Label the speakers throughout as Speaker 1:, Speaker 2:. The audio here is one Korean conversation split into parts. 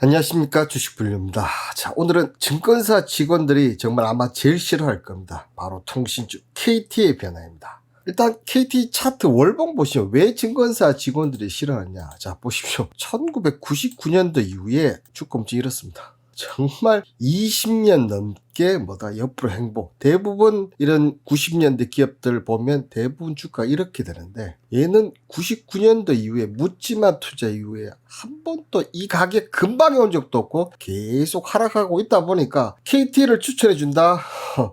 Speaker 1: 안녕하십니까, 주식불류입니다. 자, 오늘은 증권사 직원들이 정말 아마 제일 싫어할 겁니다. 바로 통신주 KT의 변화입니다. 일단 KT 차트 월봉 보시면 왜 증권사 직원들이 싫어하냐. 자, 보십시오. 1999년도 이후에 주검증 이렇습니다. 정말 20년 넘게 옆으로 행보. 대부분 이런 90년대 기업들 보면 대부분 주가 이렇게 되는데, 얘는 99년도 이후에 묻지마 투자 이후에 한 번도 이 가격 근방에 온 적도 없고 계속 하락하고 있다 보니까 KT를 추천해 준다?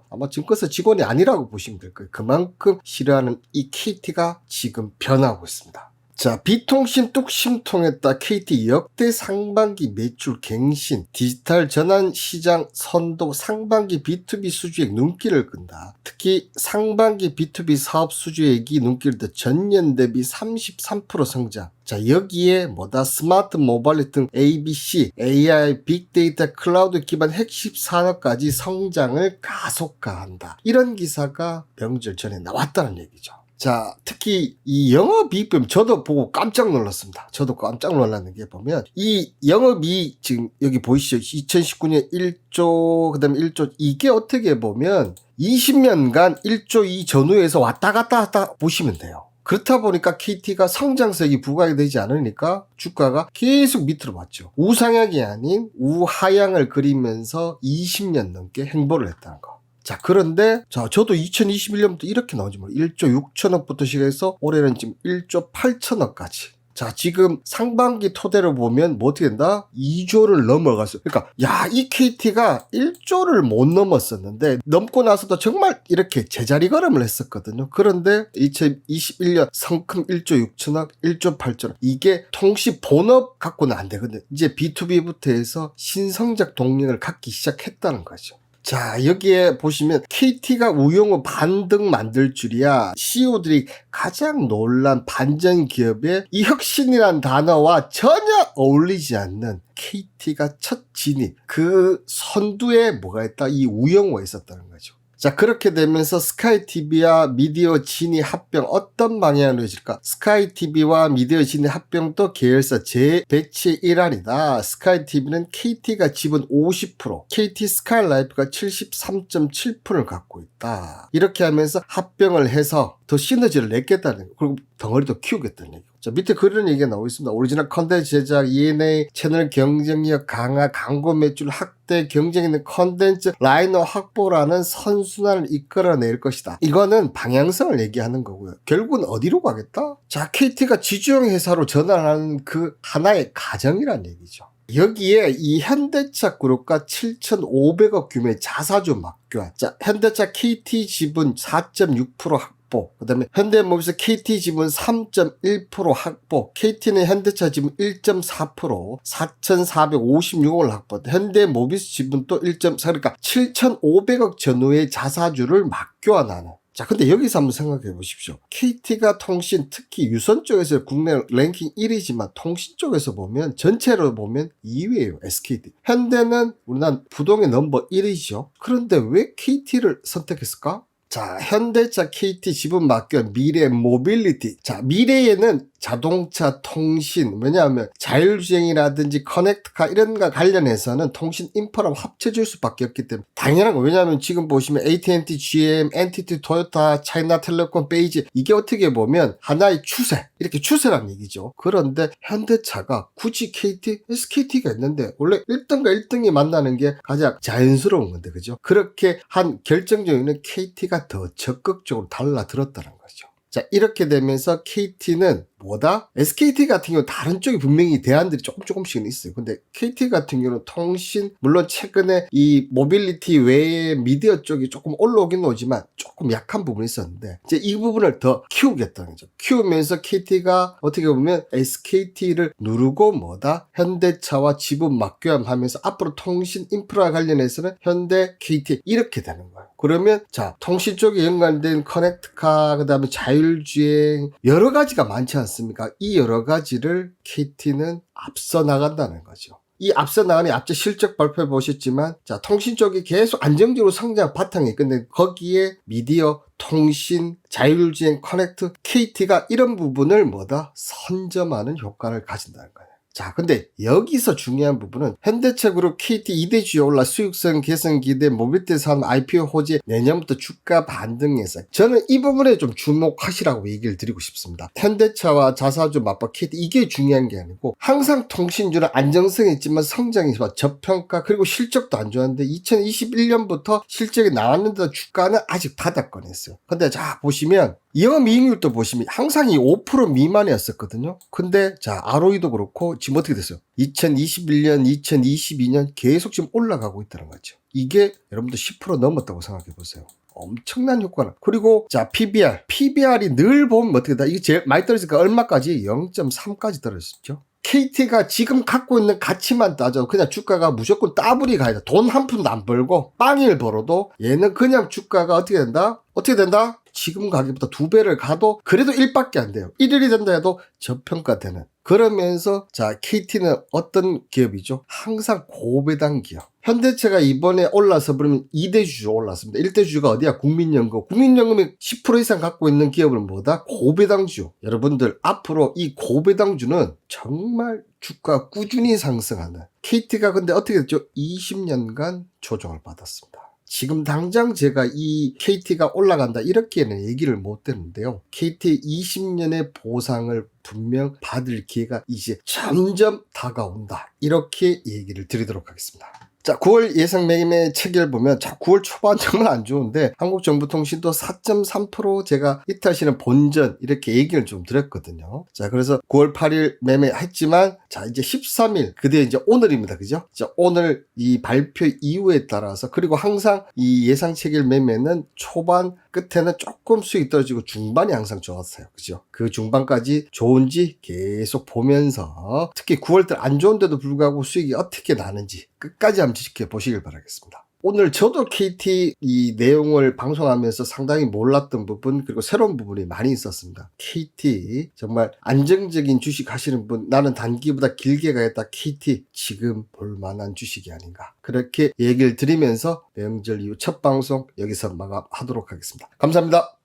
Speaker 1: 아마 증권사 직원이 아니라고 보시면 될 거예요. 그만큼 싫어하는 이 KT가 지금 변하고 있습니다. 자, 비통신 뚝 심통했다. KT 역대 상반기 매출 갱신, 디지털 전환 시장 선도, 상반기 B2B 수주액 눈길을 끈다. 특히 상반기 B2B 사업 수주액이 눈길을 끈다. 전년 대비 33% 성장. 자, 여기에 스마트 모빌리티 등 ABC, AI, 빅데이터, 클라우드 기반 핵심 산업까지 성장을 가속화한다. 이런 기사가 명절 전에 나왔다는 얘기죠. 자, 특히 이 영업이익 저도 보고 깜짝 놀랐습니다. 저도 깜짝 놀랐는 게 보면 이 영업이익 지금 여기 보이시죠? 2019년 1조 그다음에 1조 이게 어떻게 보면 20년간 1조 이 전후에서 왔다 갔다 하다 보시면 돼요. 그렇다 보니까 KT가 성장세이 부각이 되지 않으니까 주가가 계속 밑으로 왔죠. 우상향이 아닌 우하향을 그리면서 20년 넘게 행보를 했다는 거. 자, 그런데 저도 2021년부터 이렇게 나오지 1조 6천억부터 시작해서 올해는 지금 1조 8천억까지. 자, 지금 상반기 토대로 보면 어떻게 된다? 2조를 넘어갔어요. 그러니까 이 KT가 1조를 못 넘었었는데 넘고 나서도 정말 이렇게 제자리 걸음을 했었거든요. 그런데 2021년 성큼 1조 6천억, 1조 8천억. 이게 통신 본업 갖고는 안 되거든요. 이제 B2B부터 해서 신성장 동력을 갖기 시작했다는 거죠. 자, 여기에 보시면 KT가 우용우 반등 만들 줄이야. CEO들이 가장 놀란 반전 기업의 이 혁신이란 단어와 전혀 어울리지 않는 KT가 첫 진입. 그 선두에 뭐가 있다? 이 우용우가 있었다는 거죠. 자, 그렇게 되면서 스카이TV와 미디어 진위 합병 어떤 방향으로 해질까? 스카이TV와 미디어 진위 합병도 계열사 재배치의 일환이다. 스카이TV는 KT가 지분 50%, KT 스카이라이프가 73.7%를 갖고 있다. 이렇게 하면서 합병을 해서 더 시너지를 냈겠다는 거. 그리고 덩어리도 키우겠다는 얘기고. 자, 밑에 그런 얘기가 나오고 있습니다. 오리지널 컨텐츠 제작, E&A, 채널 경쟁력 강화, 광고 매출 확대, 경쟁 있는 컨텐츠 라인업 확보라는 선순환을 이끌어낼 것이다. 이거는 방향성을 얘기하는 거고요. 결국은 어디로 가겠다? 자, KT가 지주형 회사로 전환하는 그 하나의 가정이란 얘기죠. 여기에 이 현대차 그룹과 7,500억 규모의 자사주 맞교환. 자, 현대차 KT 지분 4.6% 확보. 그 다음에 현대모비스 KT 지분 3.1% 확보, KT는 현대차 지분 1.4%, 4,456억을 확보, 현대모비스 지분 또 1.4, 그러니까 7,500억 전후의 자사주를 맞교환하는. 자, 근데 여기서 한번 생각해 보십시오. KT가 통신, 특히 유선 쪽에서 국내 랭킹 1위지만 통신 쪽에서 보면 전체로 보면 2위예요. SKT. 현대는 우리나라 부동의 넘버 1위죠. 그런데 왜 KT를 선택했을까? 자, 현대차 KT 지분 맞교환 미래 모빌리티. 자, 미래에는 자동차, 통신, 왜냐하면 자율주행이라든지 커넥트카 이런 거 관련해서는 통신 인프라와 합쳐질 수밖에 없기 때문에 당연한 거. 왜냐하면 지금 보시면 AT&T, GM, NTT, 토요타, 차이나텔레콤, 베이지 이게 어떻게 보면 하나의 추세, 이렇게 추세란 얘기죠. 그런데 현대차가 굳이 KT, SKT가 있는데 원래 1등과 1등이 만나는 게 가장 자연스러운 건데, 그죠? 그렇게 한 결정적인 KT가 더 적극적으로 달라들었다는 거죠. 자, 이렇게 되면서 KT는 SKT 같은 경우는 다른 쪽이 분명히 대안들이 조금씩은 있어요. 근데 KT 같은 경우는 통신, 물론 최근에 이 모빌리티 외에 미디어 쪽이 조금 올라오긴 오지만 조금 약한 부분이 있었는데, 이제 이 부분을 더 키우겠다는 거죠. 키우면서 KT가 어떻게 보면 SKT를 누르고 현대차와 지분 맞교환하면서 앞으로 통신 인프라 관련해서는 현대, KT 이렇게 되는 거예요. 그러면 통신 쪽에 연관된 커넥트카, 그 다음에 자율주행 여러 가지가 많지 않습니까? 이 여러 가지를 KT는 앞서 나간다는 거죠. 이 앞서 나가는 앞서 실적 발표 보셨지만, 통신 쪽이 계속 안정적으로 성장 바탕이 있는데 거기에 미디어, 통신, 자율주행, 커넥트, KT가 이런 부분을 선점하는 효과를 가진다는 거예요. 자, 근데 여기서 중요한 부분은 현대차그룹 KT 2대 주요 올라 수익성 개선 기대 모빌티 산업 IPO 호재 내년부터 주가 반등해서 저는 이 부분에 좀 주목하시라고 얘기를 드리고 싶습니다. 현대차와 자사주 맞박 KT 이게 중요한 게 아니고 항상 통신주는 안정성이 있지만 성장이 저평가 그리고 실적도 안 좋았는데 2021년부터 실적이 나왔는데도 주가는 아직 바닥권이었어요. 근데 자 보시면 영업이익률도 보시면 항상 이 5% 미만이었었거든요. 근데 자 ROE도 그렇고 지금 어떻게 됐어요? 2021년, 2022년 계속 지금 올라가고 있다는 거죠. 이게 여러분들 10% 넘었다고 생각해 보세요. 엄청난 효과는. 그리고 자 PBR이 늘 보면 어떻게 다 이게 제일 많이 떨어지니까 얼마까지? 0.3까지 떨어졌죠. KT가 지금 갖고 있는 가치만 따져 그냥 주가가 무조건 따블이 가야 돼. 돈 한 푼도 안 벌고 빵일 벌어도 얘는 그냥 주가가 어떻게 된다? 지금 가격보다 2배를 가도 그래도 1밖에 안 돼요. 1일이 된다 해도 저평가되는. 그러면서 자 KT는 어떤 기업이죠? 항상 고배당 기업. 현대차가 이번에 올라서 그러면 2대 주주 올랐습니다. 1대 주주가 어디야? 국민연금. 국민연금이 10% 이상 갖고 있는 기업은 뭐다? 고배당주. 여러분들 앞으로 이 고배당주는 정말 주가 꾸준히 상승하는 KT가 근데 어떻게 됐죠? 20년간 조정을 받았습니다. 지금 당장 제가 이 KT가 올라간다 이렇게는 얘기를 못 드는데요. KT 20년의 보상을 분명 받을 기회가 이제 점점 다가온다. 이렇게 얘기를 드리도록 하겠습니다. 자, 9월 예상 매매 체계를 보면 자, 9월 초반 정말 안 좋은데 한국정보통신도 4.3% 제가 이탈시는 본전 이렇게 얘기를 좀 드렸거든요. 자, 그래서 9월 8일 매매했지만 자, 이제 13일 그게 이제 오늘입니다. 그죠? 자, 오늘 이 발표 이후에 따라서 그리고 항상 이 예상 체계 매매는 초반 끝에는 조금 수익이 떨어지고 중반이 항상 좋았어요. 그죠? 그 중반까지 좋은지 계속 보면서 특히 9월달 안 좋은데도 불구하고 수익이 어떻게 나는지 끝까지 한번 지켜보시길 바라겠습니다. 오늘 저도 KT 이 내용을 방송하면서 상당히 몰랐던 부분 그리고 새로운 부분이 많이 있었습니다. KT 정말 안정적인 주식 하시는 분 나는 단기보다 길게 가겠다. KT 지금 볼만한 주식이 아닌가 그렇게 얘기를 드리면서 명절 이후 첫 방송 여기서 마감하도록 하겠습니다. 감사합니다.